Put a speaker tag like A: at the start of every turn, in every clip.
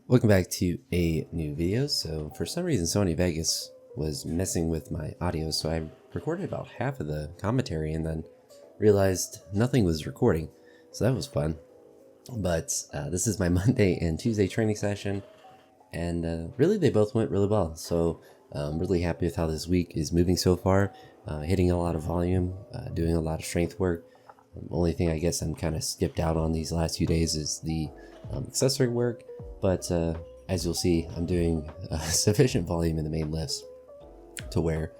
A: Welcome back to a new video. So for some reason Sony Vegas was messing with my audio, so I recorded about half of the commentary and then realized nothing was recording, so that was fun. But this is my Monday and Tuesday training session, and really they both went really well. So I'm really happy with how this week is moving so far, hitting a lot of volume, doing a lot of strength work. Only thing I guess I'm kind of skipped out on these last few days is the accessory work, but as you'll see, I'm doing sufficient volume in the main lifts to where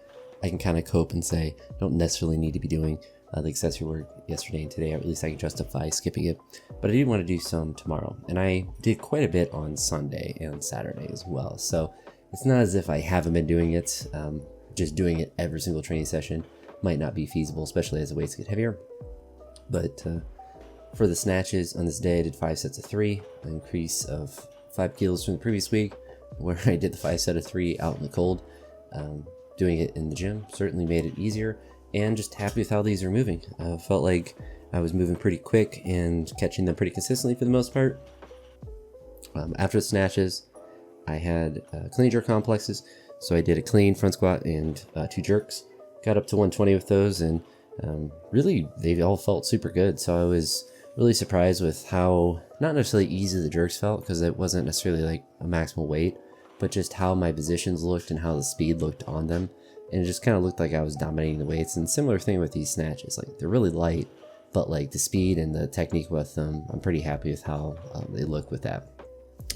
A: I can kind of cope and say don't necessarily need to be doing the accessory work yesterday and today, or at least I can justify skipping it. But I do want to do some tomorrow, and I did quite a bit on Sunday and Saturday as well, so it's not as if I haven't been doing it. Just doing it every single training session might not be feasible, especially as the weights get heavier. But for the snatches on this day, I did 5 sets of 3, an increase of 5 kilos from the previous week, where I did the 5 set of 3 out in the cold. Doing it in the gym certainly made it easier, and just happy with how these are moving. Felt like I was moving pretty quick and catching them pretty consistently for the most part. After the snatches, I had clean jerk complexes, so I did a clean front squat and 2 jerks. Got up to 120 with those, and really they all felt super good. So I was really surprised with how not necessarily easy the jerks felt, because it wasn't necessarily like a maximal weight, but just how my positions looked and how the speed looked on them, and it just kind of looked like I was dominating the weights. And similar thing with these snatches, like they're really light, but like the speed and the technique with them, I'm pretty happy with how they look with that.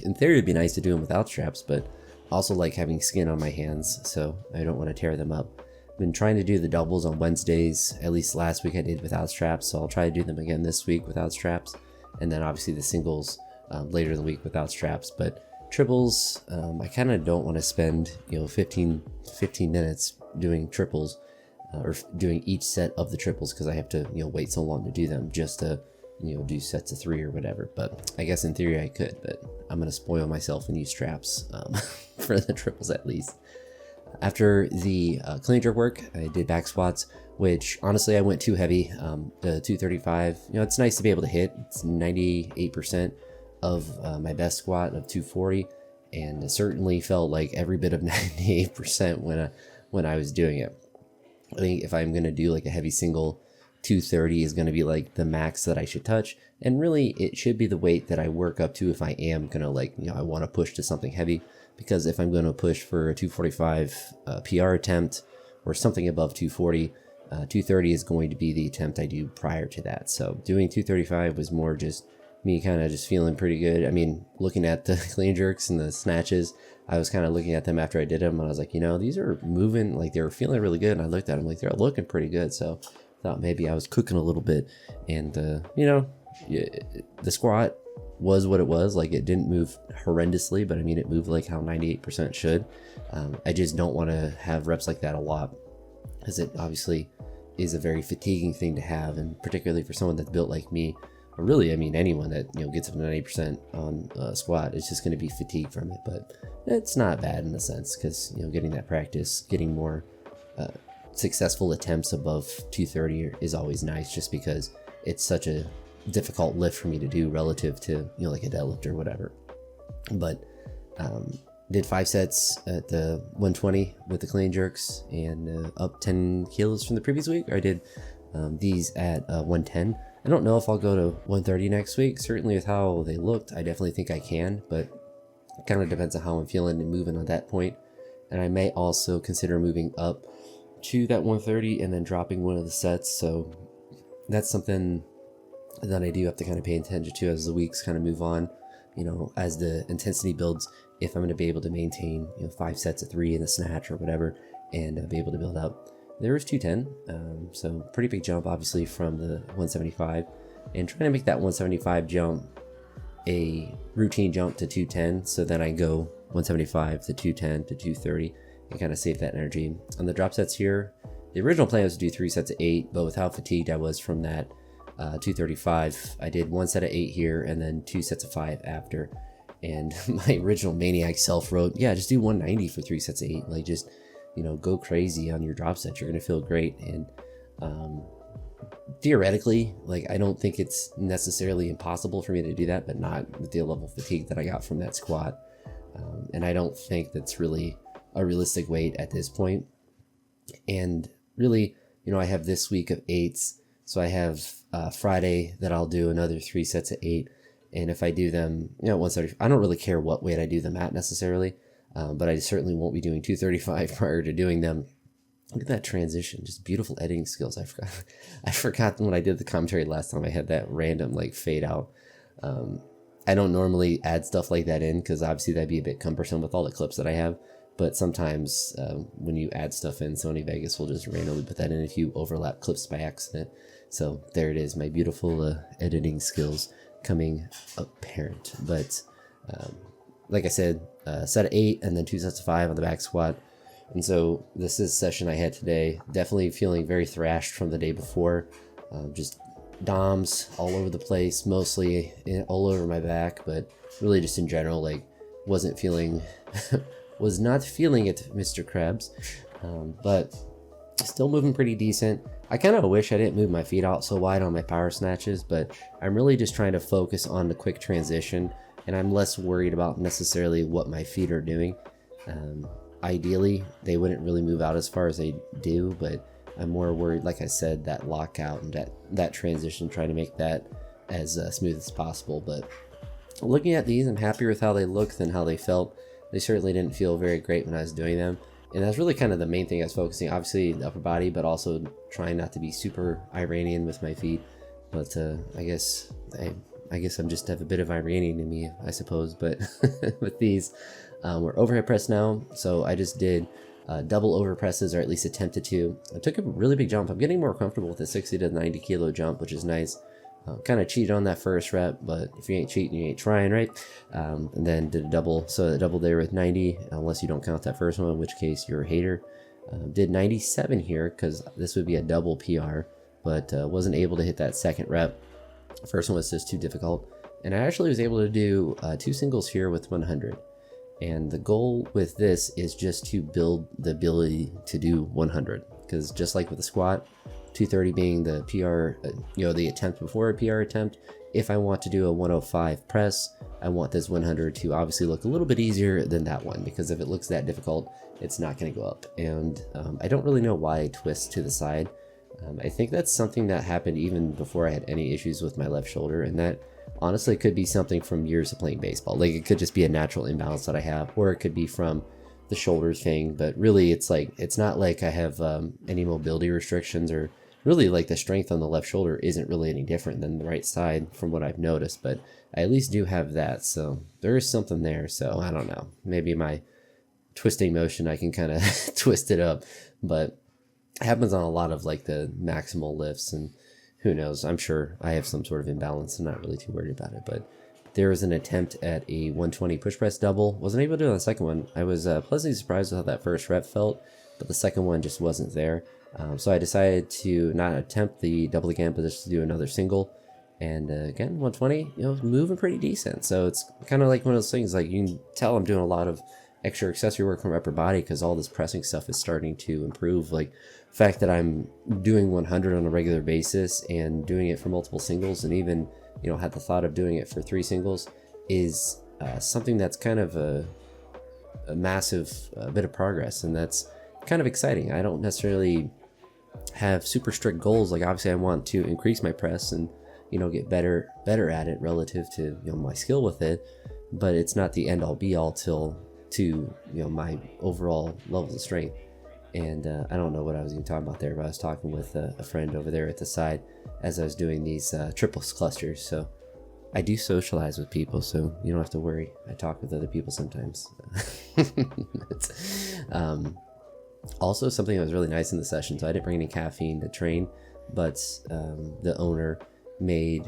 A: In theory it'd be nice to do them without straps, but also like having skin on my hands, so I don't want to tear them up. Been trying to do the doubles on Wednesdays. At least last week I did without straps, so I'll try to do them again this week without straps, and then obviously the singles later in the week without straps. But triples, I kind of don't want to spend 15 minutes doing triples, or doing each set of the triples, because I have to wait so long to do them just to do sets of 3 or whatever. But I guess in theory I could, but I'm gonna spoil myself and use straps for the triples at least. After the clean jerk work, I did back squats, which honestly I went too heavy. The 235, it's nice to be able to hit. It's 98% of my best squat of 240, and it certainly felt like every bit of 98% when I was doing it. I think if I'm gonna do like a heavy single, 230 is going to be like the max that I should touch, and really it should be the weight that I work up to if I am gonna I want to push to something heavy. Because if I'm going to push for a 245 PR attempt or something above 240, 230 is going to be the attempt I do prior to that. So doing 235 was more just me kind of just feeling pretty good. I mean, looking at the clean jerks and the snatches, I was kind of looking at them after I did them, and I was like, these are moving, like they were feeling really good. And I looked at them like they're looking pretty good. So I thought maybe I was cooking a little bit, and the squat was what it was. Like, it didn't move horrendously, but I mean it moved like how 98% should. I just don't want to have reps like that a lot, because it obviously is a very fatiguing thing to have, and particularly for someone that's built like me, or really I mean anyone that gets up to 90% on a squat, it's just going to be fatigued from it. But it's not bad in a sense, because getting that practice, getting more successful attempts above 230 is always nice, just because it's such a difficult lift for me to do relative to like a deadlift or whatever. But did 5 sets at the 120 with the clean jerks, and up 10 kilos from the previous week. I did these at 110. I don't know if I'll go to 130 next week. Certainly with how they looked, I definitely think I can, but it kind of depends on how I'm feeling and moving on that point. And I may also consider moving up to that 130 and then dropping one of the sets. So that's something that I do have to kind of pay attention to as the weeks kind of move on, as the intensity builds, if I'm going to be able to maintain 5 sets of 3 in the snatch or whatever, and be able to build up. There was 210, so pretty big jump obviously from the 175, and trying to make that 175 jump a routine jump to 210, so then I go 175 to 210 to 230 and kind of save that energy. On the drop sets here, the original plan was to do 3 sets of 8, but with how fatigued I was from that 235, I did 1 set of 8 here and then 2 sets of 5 after. And my original maniac self wrote, yeah, just do 190 for 3 sets of 8. Like, just go crazy on your drop sets, you're gonna feel great. And theoretically, like, I don't think it's necessarily impossible for me to do that, but not with the level of fatigue that I got from that squat. And I don't think that's really a realistic weight at this point. And really, I have this week of 8s. So I have Friday that I'll do another 3 sets of 8. And if I do them, 130, I don't really care what weight I do them at necessarily, but I certainly won't be doing 235 prior to doing them. Look at that transition, just beautiful editing skills. I forgot when I did the commentary last time, I had that random like fade out. I don't normally add stuff like that in because obviously that'd be a bit cumbersome with all the clips that I have. But sometimes when you add stuff in, Sony Vegas will just randomly put that in if you overlap clips by accident. So there it is, my beautiful editing skills coming apparent. But like I said, set of 8 and then 2 sets of 5 on the back squat. And so this is a session I had today. Definitely feeling very thrashed from the day before. Just DOMs all over the place, mostly all over my back, but really just in general, like was not feeling it, Mr. Krebs. But still moving pretty decent. I kind of wish I didn't move my feet out so wide on my power snatches, but I'm really just trying to focus on the quick transition, and I'm less worried about necessarily what my feet are doing. Ideally, they wouldn't really move out as far as they do, but I'm more worried, like I said, that lockout and that transition, trying to make that as smooth as possible. But looking at these, I'm happier with how they look than how they felt. They certainly didn't feel very great when I was doing them. And that's really kind of the main thing I was focusing, obviously the upper body, but also trying not to be super Iranian with my feet. But I guess I'm just have a bit of Iranian in me, I suppose. But with these, we're overhead press now. So I just did double over presses, or at least attempted to. I took a really big jump. I'm getting more comfortable with the 60 to 90 kilo jump, which is nice. Kind of cheated on that first rep, but if you ain't cheating, you ain't trying, right? And then did a double, so a double there with 90, unless you don't count that first one, in which case you're a hater. Did 97 here, because this would be a double PR, but wasn't able to hit that second rep. First one was just too difficult. And I actually was able to do 2 singles here with 100. And the goal with this is just to build the ability to do 100, because just like with the squat, 230 being the PR, the attempt before a PR attempt. If I want to do a 105 press, I want this 100 to obviously look a little bit easier than that one, because if it looks that difficult, it's not going to go up. And I don't really know why I twist to the side. I think that's something that happened even before I had any issues with my left shoulder, and that honestly could be something from years of playing baseball. Like, it could just be a natural imbalance that I have, or it could be from the shoulders thing. But really, it's not like I have any mobility restrictions, or really like the strength on the left shoulder isn't really any different than the right side from what I've noticed. But I at least do have that, so there is something there. So I don't know, maybe my twisting motion, I can kind of twist it up, but it happens on a lot of like the maximal lifts, and who knows, I'm sure I have some sort of imbalance. I'm not really too worried about it. But there was an attempt at a 120 push press double. Wasn't able to do it on the second one. I was pleasantly surprised with how that first rep felt, but the second one just wasn't there. So I decided to not attempt the double again, but just to do another single. And again, 120, moving pretty decent. So it's kind of like one of those things, like you can tell I'm doing a lot of extra accessory work from upper body, because all this pressing stuff is starting to improve. Like the fact that I'm doing 100 on a regular basis and doing it for multiple singles, and even had the thought of doing it for 3 singles, is something that's kind of a massive bit of progress, and that's kind of exciting. I don't necessarily have super strict goals. Like, obviously I want to increase my press and get better at it relative to my skill with it, but it's not the end all be all to my overall levels of strength. And I don't know what I was even talking about there, but I was talking with a friend over there at the side as I was doing these triples clusters. So I do socialize with people, so you don't have to worry. I talk with other people sometimes. Also, something that was really nice in the session, so I didn't bring any caffeine to train, but the owner made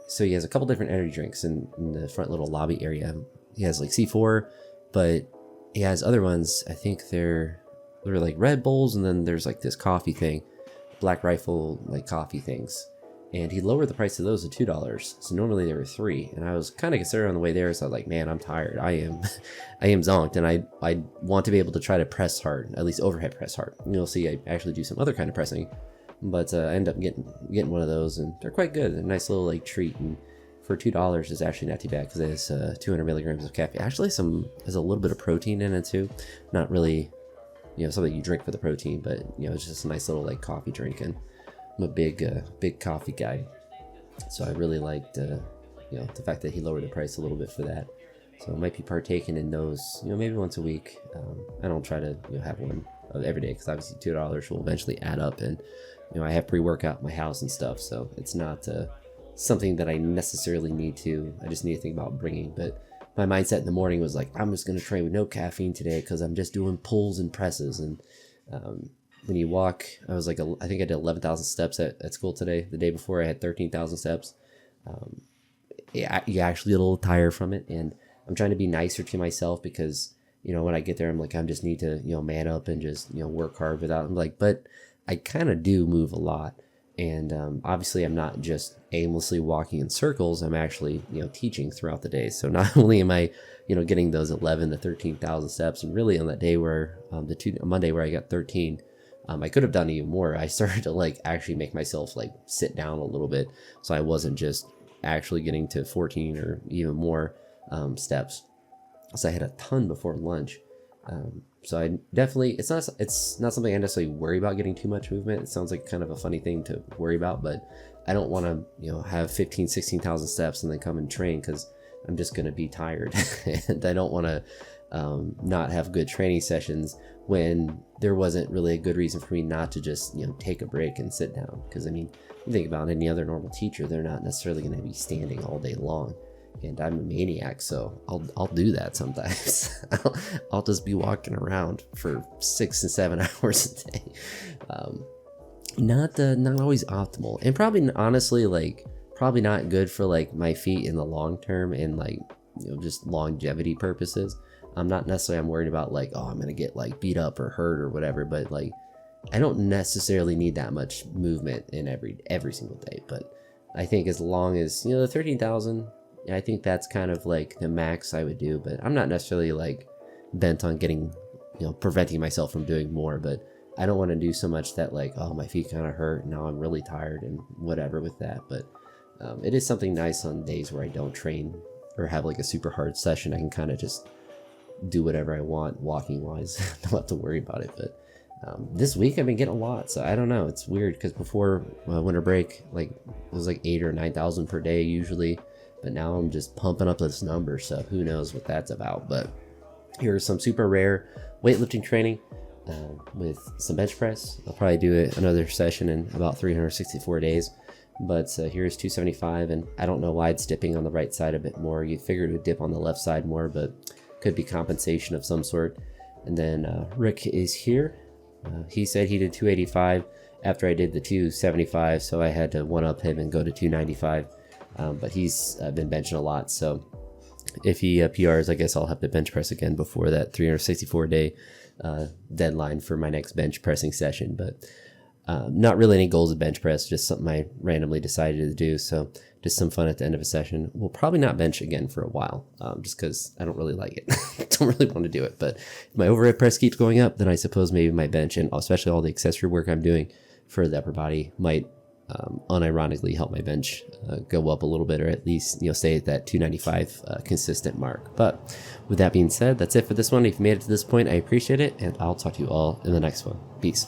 A: so he has a couple different energy drinks in the front little lobby area. He has like C4, but he has other ones. I think they're like Red Bulls, and then there's like this coffee thing, Black Rifle like coffee things. And he lowered the price of those to $2. So normally they were $3. And I was kind of considering on the way there, so I was like, man, I'm tired. I am zonked, and I want to be able to try to press hard, at least overhead press hard. You'll see I actually do some other kind of pressing. But I end up getting one of those, and they're quite good. They're a nice little like treat, and for $2 is actually not too bad because it has 200 milligrams of caffeine. Actually, there's a little bit of protein in it too. Not really, something you drink for the protein, but it's just a nice little like coffee drink. And I'm a big coffee guy, so I really liked the fact that he lowered the price a little bit for that. So I might be partaking in those, maybe once a week. I don't try to have one every day because obviously $2 will eventually add up, and I have pre-workout in my house and stuff, so it's not something that I necessarily need to. I just need to think about bringing. But my mindset in the morning was like, I'm just going to train with no caffeine today because I'm just doing pulls and presses. And when you walk, I was like, I think I did 11,000 steps at school today. The day before I had 13,000 steps. You actually get a little tired from it, and I'm trying to be nicer to myself because when I get there, I'm like, I just need to man up and just work hard without. I'm like, but I kind of do move a lot, and obviously I'm not just aimlessly walking in circles. I'm actually teaching throughout the day. So not only am I getting those 11 to 13,000 steps, and really on that day where Monday where I got 13. I could have done even more. I started to like actually make myself like sit down a little bit, so I wasn't just actually getting to 14 or even more steps. So I had a ton before lunch. So I definitely, it's not something I necessarily worry about getting too much movement. It sounds like kind of a funny thing to worry about, but I don't want to, have 16,000 steps and then come and train because I'm just going to be tired. And I don't want to not have good training sessions when there wasn't really a good reason for me not to just, take a break and sit down. Because I mean, you think about any other normal teacher, they're not necessarily going to be standing all day long. And I'm a maniac, so I'll do that sometimes. I'll just be walking around for 6 and 7 hours a day. Not always optimal, and probably honestly probably not good for like my feet in the long term and like just longevity purposes. I'm not necessarily I'm worried about like, oh, I'm gonna get like beat up or hurt or whatever, but like I don't necessarily need that much movement in every single day. But I think as long as the 13,000. I think that's kind of like the max I would do, but I'm not necessarily like bent on getting, preventing myself from doing more, but I don't want to do so much that like, oh, my feet kind of hurt and now I'm really tired and whatever with that. But it is something nice on days where I don't train or have like a super hard session. I can kind of just do whatever I want walking wise. Don't have to worry about it. But this week I've been getting a lot, so I don't know. It's weird because before winter break, like it was like 8,000 or 9,000 per day usually. But now I'm just pumping up this number, so who knows what that's about. But here's some super rare weightlifting training with some bench press. I'll probably do another session in about 364 days. But here's 275, and I don't know why it's dipping on the right side a bit more. You figured it would dip on the left side more, but could be compensation of some sort. And then Rick is here. He said he did 285 after I did the 275, so I had to one-up him and go to 295. But he's been benching a lot, so if he PRs, I guess I'll have to bench press again before that 364-day deadline for my next bench pressing session. But not really any goals of bench press, just something I randomly decided to do, so just some fun at the end of a session. We'll probably not bench again for a while, just because I don't really like it. Don't really want to do it, but if my overhead press keeps going up, then I suppose maybe my bench, and especially all the accessory work I'm doing for the upper body, might unironically help my bench go up a little bit, or at least stay at that 295 consistent mark. But with that being said, that's it for this one. If you made it to this point, I appreciate it, and I'll talk to you all in the next one. Peace.